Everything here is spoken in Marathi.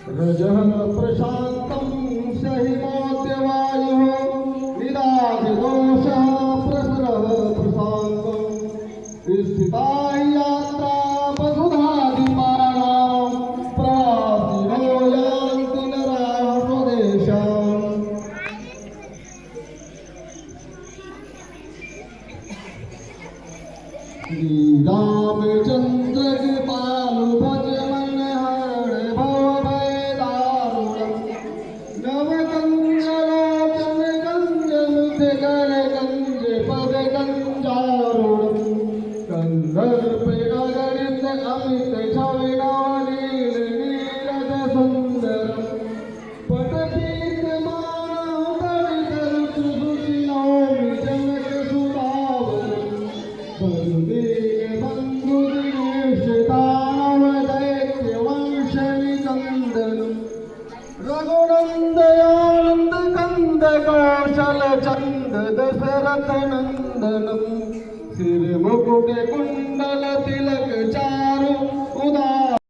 रजः प्रशान्तं सहिमोद्यवायुः निदाघदोषः प्रसरः प्रशान्तम् स्थिता हि यात्रा वसुधादिपानां प्राप्तिनो यान्ति नराः स्वदेशान्। श्रीरामचन्द्र कृपालु भज मन हर भवभयदारुणम् नवकञ्जलोचन कञ्जमुख कर कञ्ज पद कञ्जारुणम् कन्दर्पगणित अमित छविनानील नीरज सुन्दरम् पटपीतमानः तडितरुचिनोमि जनक सुधावरम् बलुदेव बन्धुदिनेश दानवदैत्यवंशनिकन्दनम् रघुनन्दयानन्द कन्द कौशल चन्द दशरथ नन्दनम् सिरमुकुट कुण्डल तिलक चारु उदा